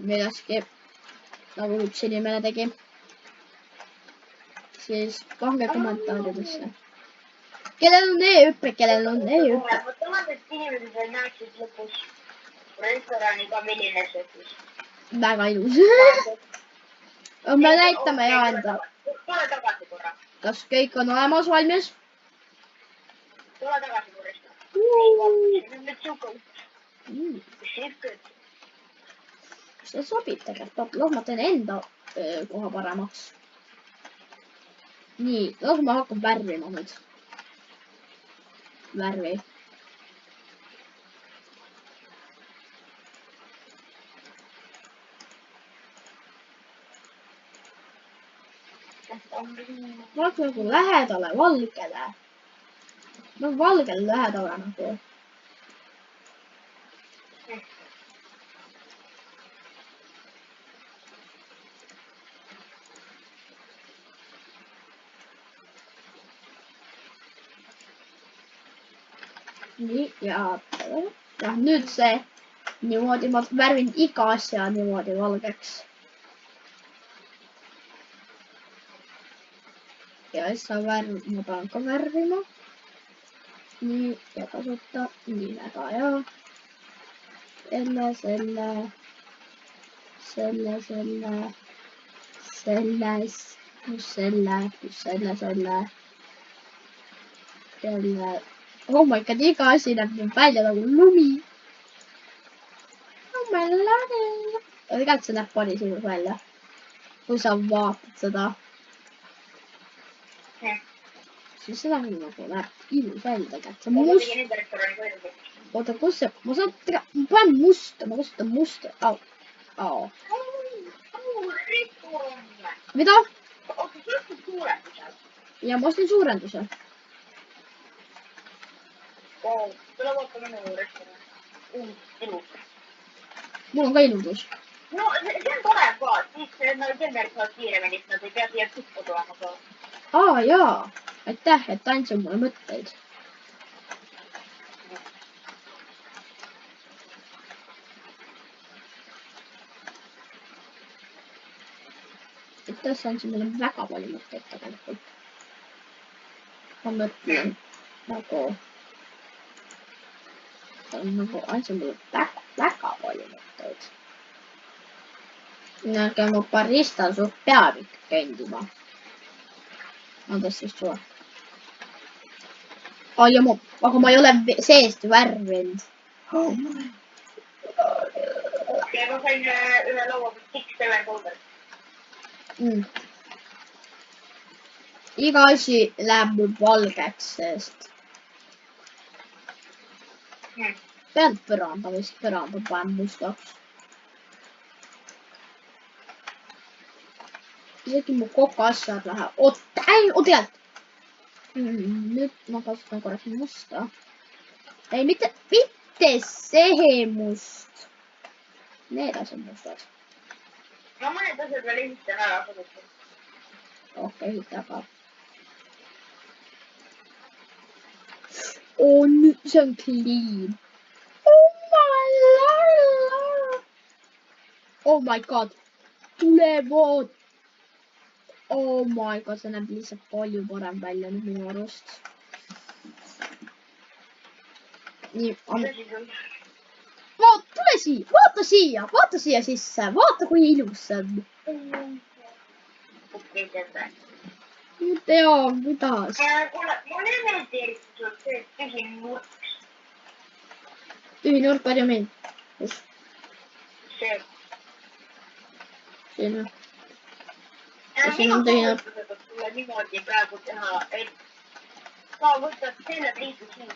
Speaker 1: millestki, nagu üks inimene tegi, siis pange kommentaaridesse. Kellel on e-hüppe, kellel on e-hüppe?
Speaker 2: Ma tahan, et inimesed veel näeksid lõpus restoraniga milline söötis.
Speaker 1: Väga ilus. Me näitame ja enda.
Speaker 2: Tule tagasi korra.
Speaker 1: Kas kõik on olemas valmis?
Speaker 2: Tule tagasi korrasta. Nüüd suhkub.
Speaker 1: See sobib tegelikult. Las ma teen enda koha paremaks. Nii, las ma hakkan värvima nüüd. Värvi. Ma oleks nagu lähedale valgele. No valgele lähedale nagu. nii ja nüüd see niimoodi ma värvin iga asja niimoodi valgeks. ja siis ma pean ka värvima. nii ja kasuta nii väga ja selle. Oh my god, iga asi näeb välja nagu lumi. Oh my lord. Tegelikult see näeb päris ilus välja. Kui sa vaatad seda. Siis seda nagu näeb ilus välja tegelikult. Oota, kus see? Ma saan tegelikult, ma panen musta, ma kasutan musta. Au. Mida? Ja ma ostin suurenduse.
Speaker 2: Tule vaata minu restorani. Ilus.
Speaker 1: Mul on ka iludus.
Speaker 2: No see on tore ka, siis nad temperid saavad kiiremini, nad ei pea siia tuppa tulema ka.
Speaker 1: Jaa. Aitäh, et andsid mulle mõtteid. Aitäh, sa andsid mulle väga palju mõtteid tegelikult. Ma mõtlen nagu andsid mulle väga palju mõtteid. Näge, mu barista suht peab ikka kändima. Andes siis sulle. Aga ma ei ole seest värvinud.
Speaker 2: Okei, ma sain ühe laua pealt 6-7 kolder.
Speaker 1: Iga asi läheb mul valgeks seest. Pead põranda vist põranda panen mustaks. Isegi mu kogu asjad läheb. Tegelikult. Nüüd ma kasutan korraks musta. Ei, mitte see must. Need asjad mustad.
Speaker 2: No mõned asjad veel ehitan ära kasutan.
Speaker 1: Okei, ehita ka. Nüüd see on clean. Oh my god. Tulevad. Oh my god, see näeb lihtsalt palju parem välja nüüd minu arust. Nii, tule siia, vaata siia sisse, vaata kui ilus see on. Nüüd tea, kuidas.
Speaker 2: Kuule, mulle ei meeldi eriti see tühi nurk.
Speaker 1: Tühi nurk, palju mind? Kus?
Speaker 2: See.
Speaker 1: Siin või? Siin on tühi nurk.
Speaker 2: Sulle niimoodi praegu teha, et sa võtad selle pliidu siin.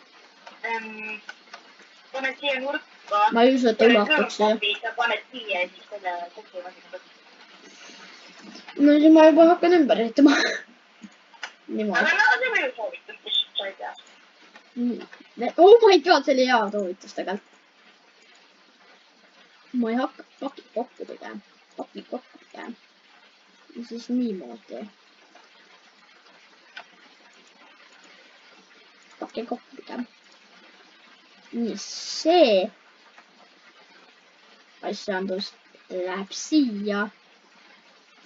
Speaker 2: Paned siia nurka.
Speaker 1: Ma ei usu, et ta ulataks siia.
Speaker 2: Sa paned siia ja siis selle kokku.
Speaker 1: No siis ma juba hakkan ümber ehitama. Niimoodi.
Speaker 2: Aga no see mõju soovitus, mis sa ei tea.
Speaker 1: Oh my god, see oli hea soovitus tegelikult. Ma ei hakka paki kokku tegema. Ja siis niimoodi. Paki kokku tegema. Nii, see asjandus läheb siia.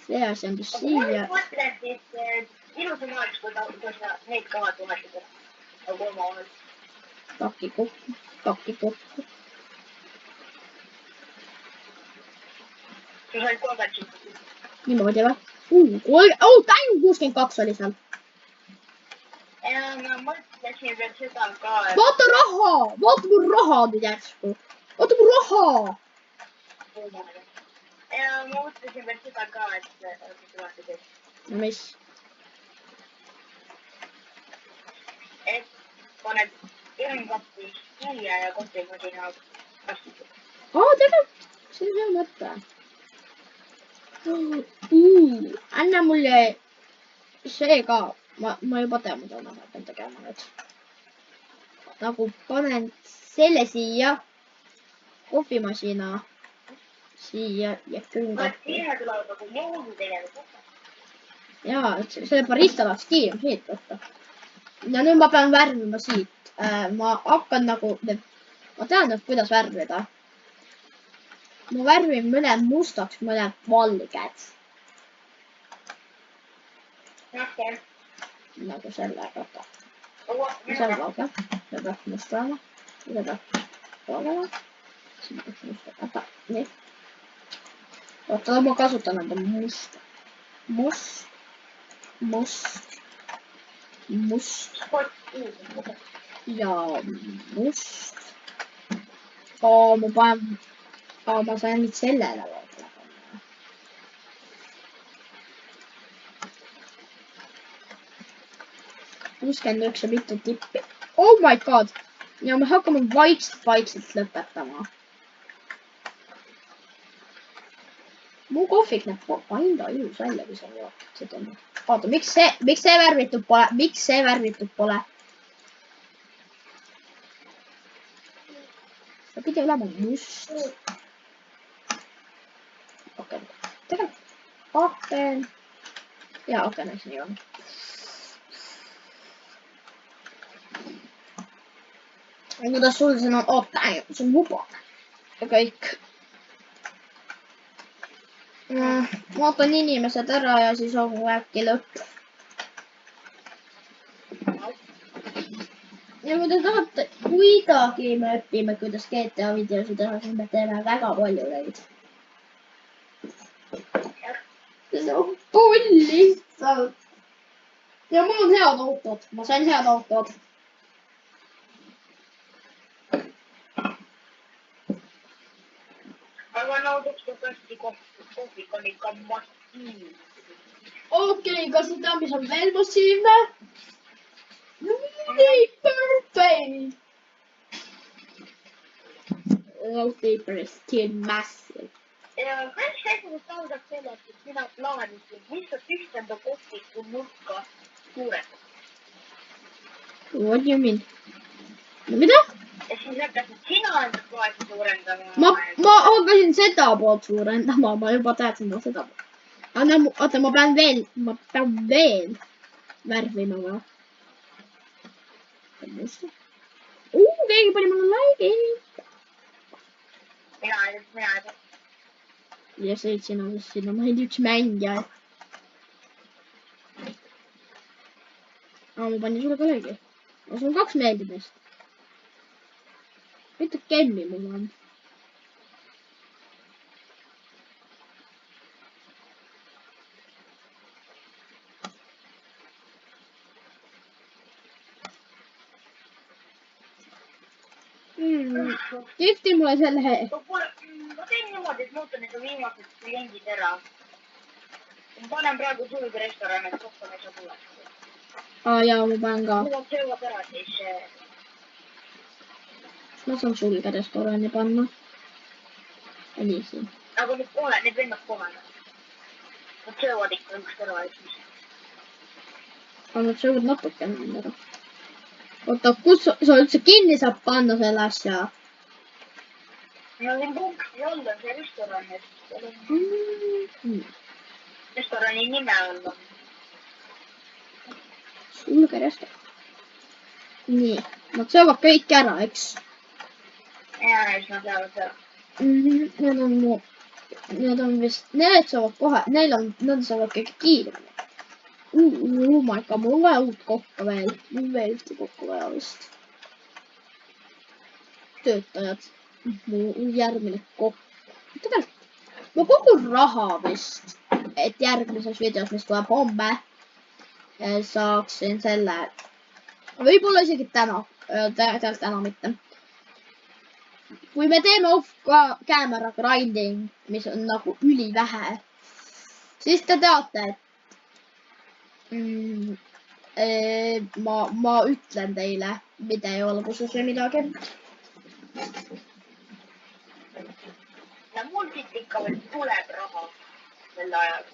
Speaker 1: See asjandus siia.
Speaker 2: Ma mõtlen siis ilusam oleks, kui sa neid kohad vahetada. Nagu oma olnud.
Speaker 1: Paki kokku.
Speaker 2: Sa said 30.
Speaker 1: Niimoodi või? Ainult 62 oli seal.
Speaker 2: Ma mõtlesin veel seda ka, et...
Speaker 1: Vaata raha! Vaata mu raha nüüd järsku. Vaata mu raha!
Speaker 2: Ma mõtlesin veel seda ka, et...
Speaker 1: No mis?
Speaker 2: Et paned ühendkappi siia ja kohvimasina kasvõi.
Speaker 1: Tegelikult, see on hea mõte. Anna mulle see ka. Ma juba tean, mida ma hakkan tegema nüüd. Nagu panen selle siia. Kohvimasina siia ja külmkappi.
Speaker 2: Siia tuleb nagu moodi tegelikult.
Speaker 1: Jaa, selle barista tahaks kiirem siit võtta. ja nüüd ma pean värvima siit. Ma hakkan nagu, ma tean, et kuidas värvida. Ma värvin mõned mustaks, mõned valged. Nagu sellega. See on valge. See peab must olema. See peab valgema. See peab must olema. Nii. Oota, ma kasutan enda must. Must. Ja must. Ma panen, ma sain nüüd sellele võib-olla panna. Kuuskümmend ja mitu tippi. Oh my god. Ja me hakkame vaikselt lõpetama. Mu kohvik näeb ainda ilus välja, kui sa vaatad seda. Vaata, miks see värvitud pole? Miks see värvitud pole? Ta pidi olema must. Aken. Tegelikult. Aken. Ja aken, eks nii on. Ja kuidas sul siin on? Oota, see on vubane. Ja kõik. Vaatan inimesed ära ja siis on äkki lõpp. Ja kui te tahate kuidagi me õpime, kuidas GTA videosid teha, siis me teeme väga palju neid. See on pull lihtsalt. Ja mul on head autod. Ma sain head autod.
Speaker 2: Aga nõuduks tõesti kohvik on ikka massiivne.
Speaker 1: Okei, kas sa tead, mis on veel massiivne? Perfect! Wallpaper is still massive.
Speaker 2: Ja kõik seisust algab sellest, et sina plaanisid lihtsalt ühtenda kohviku nurka suurendada.
Speaker 1: What do you mean? No mida?
Speaker 2: Ja siis hakkasid sina enda plaani suurendama.
Speaker 1: Ma hakkasin seda poolt suurendama, ma juba teadsin seda poolt. Oota, ma pean veel värvima või? Keegi pani mulle laigi.
Speaker 2: Mina ei tea.
Speaker 1: Ja sõid sina, sest siin on ainult üks mängija. Ma panin sulle ka laigi. Sul on 2 meeldimist. Mitu kemmi mul on? Kihti mulle selle hea.
Speaker 2: Ma teen niimoodi, et muutan need viimased kliendid ära. Ma panen praegu sulge restorani, et rohkem ei saa tulla.
Speaker 1: Jaa, ma panen ka.
Speaker 2: Mul on söövad ära siis.
Speaker 1: Ma saan sulge restorani panna. Ja nii siin.
Speaker 2: Aga nüüd kohe, need vennad kohe. Nad söövad ikka üks ära.
Speaker 1: Aga nad söövad natukene ära. Oota, kus sa üldse kinni saab panna selle asja?
Speaker 2: No siin punksi all on see restoran. Restorani nime all on.
Speaker 1: Sulge restoran. Nii, nad söövad kõik ära, eks?
Speaker 2: Ja, siis nad lähevad ära.
Speaker 1: Need on vist, need saavad kohe, nad saavad kõik kiiremini. Oh my god, mul on vaja uut kokka veel. Mul on veel ühte kokka vaja vist. Töötajad. Mu järgmine kokk. Tegelikult, ma kogun raha vist, et järgmises videos, mis tuleb homme, saaksin selle, võib-olla isegi täna, tegelikult täna mitte. Kui me teeme off-camera grinding, mis on nagu ülivähe, siis te teate, et ma ütlen teile video alguses või midagi.
Speaker 2: Ja mul siit ikka veel tuleb raha sel ajal.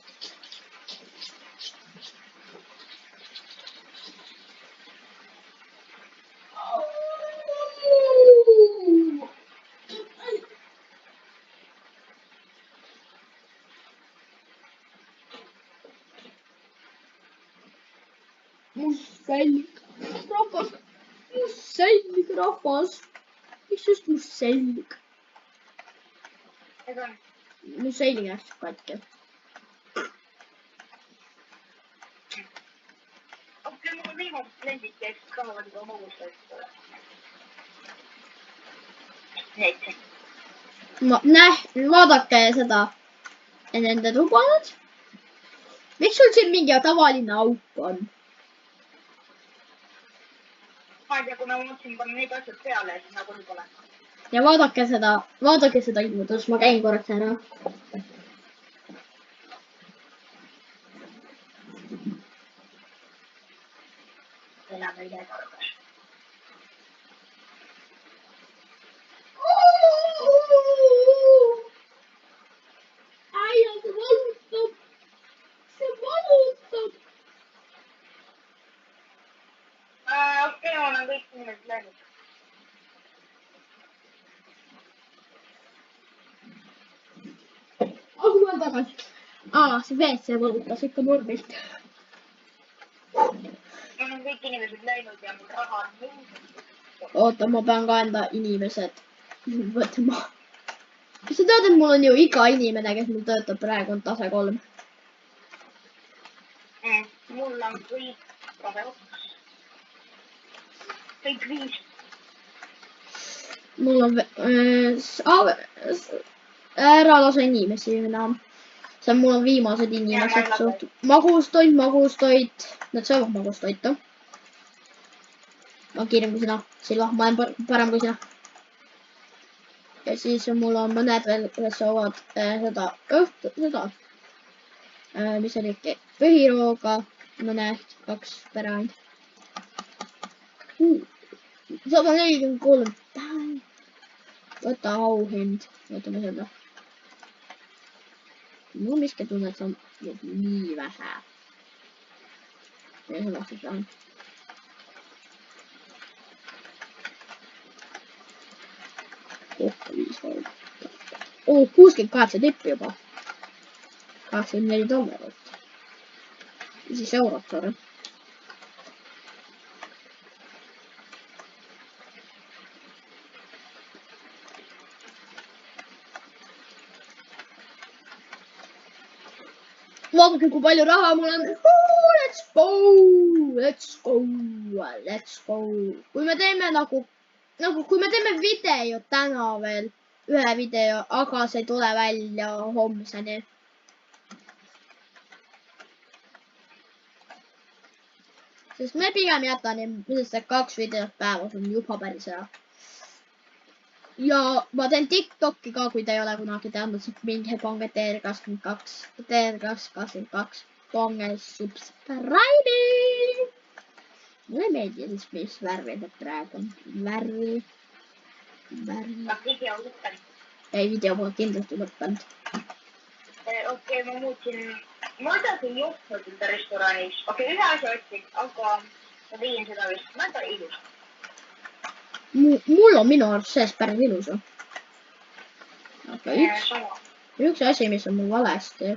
Speaker 1: Must välja. rahvas. Mustselg rahvas. Miks just mustselg? Mu selg läks katki.
Speaker 2: Okei, mul on viimased kliendid, kes tahavad juba magustajat.
Speaker 1: Vaadake seda nende tubasid. Miks sul siin mingi tavaline auk on?
Speaker 2: Ma ei tea, kui ma mõtlesin panna neid asjad peale, siis nagu nii pole.
Speaker 1: Ja vaadake seda ilmutust, ma käin korraks ära.
Speaker 2: Elame üle korras.
Speaker 1: Äia, see valutab. See valutab.
Speaker 2: Okei, ma olen kõik inimesed läinud.
Speaker 1: Asume tagasi. See WC valutas ikka nurmilt.
Speaker 2: Mul on kõik inimesed läinud ja mul raha on nõus.
Speaker 1: Oota, ma pean ka enda inimesed võtma. Sa tead, et mul on ju iga inimene, kes mul töötab praegu, on tase 3.
Speaker 2: Mul on kõik tase 2. Kõik 5.
Speaker 1: Mul on ära lase inimesi enam. See on mul on viimased inimesed suht. Magustoit. Nad söövad magustoitu. Ma kiirem kui sina. Silva, ma olen parem kui sina. Ja siis mul on mõned veel, kes soovad seda mis oli põhirooga. Mõned 2 pärand. 143. Võta auhind. Võtame seda. Mul miski tunne, et see on nii vähe. Ja seda siis on. Kohta 5 valda. 68 tippi juba. 84 dollarit. Ja siis eurot, sorry. Vaadake, kui palju raha mul on. Let's go. Kui me teeme kui me teeme video täna veel, ühe video, aga see ei tule välja homseni. Sest me pigem jätame, sest 2 videot päevas on juba päris hea. Ja ma teen TikTok'i ka, kui te ei ole kunagi teadnud, siis minge pange TR22 pange subscribe'i. Mulle ei meeldi siis, mis värvi see praegu on. Värvi.
Speaker 2: Video lõppenud.
Speaker 1: Ei, video pole kindlasti lõppenud.
Speaker 2: Okei, ma muutsin. Ma edasi ei ostnud enda restoranis. Okei, ühe asja otsin, aga ma tegin seda vist. Ma enda ilus.
Speaker 1: Mul on minu arust sees päris ilus. Aga üks asi, mis on mul valesti.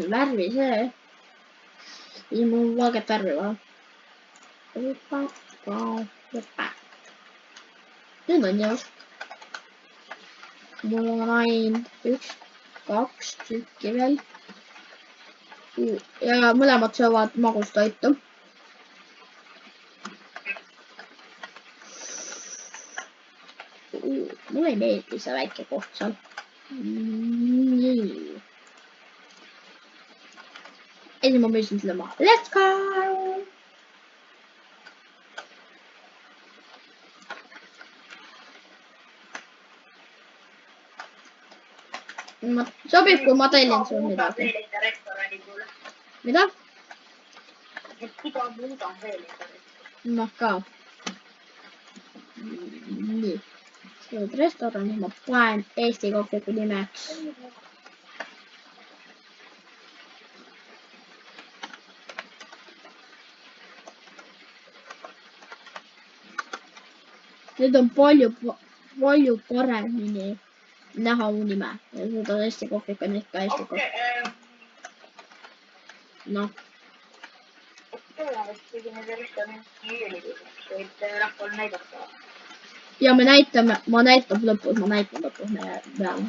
Speaker 1: Värvi see. Ja mul on valget värvi vaja. Nüüd on jõus. Mul on ainult 1, 2 tükki veel. Ja mõlemad söövad magustoitu. Mulle ei meeldi see väike koht seal. Nii. Ja siis ma müüsin selle maha. Let's go! Sobib, kui ma tellin sul midagi. Mida?
Speaker 2: Iga muudan veel enda restorani.
Speaker 1: Ma ka. Nii. Nüüd restorani ma panen Eesti kohviku nimeks. Nüüd on palju palju paremini näha unime. Seda hästi kohvik on ikka hästi kohvik. Noh. Ja ma näitan lõpus meie peale.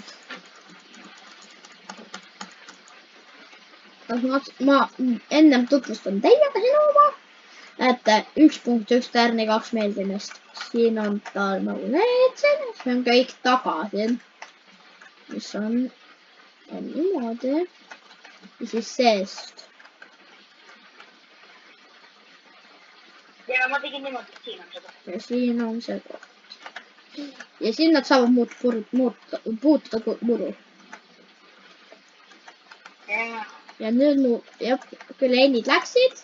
Speaker 1: Ma ennem tutvustan teiega sinu oma. Näete, 1.1 tärni 2 meeldimist. Siin on tal nagu need, see on kõik taga siin. Mis on niimoodi. Ja siis seest.
Speaker 2: Ja ma tegin niimoodi, et siin on seda.
Speaker 1: Ja siin on see koht. Ja siin nad saavad puutuda muru. Ja nüüd mu kliendid läksid.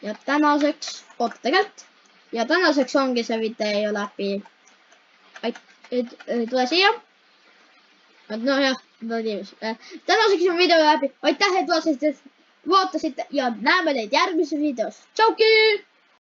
Speaker 1: Ja tänaseks, tegelikult. Ja tänaseks ongi see video läbi. Tule siia. No jah, tänaseks on video läbi. Aitäh, et vaatasite ja näeme teid järgmises videos. Tšauki!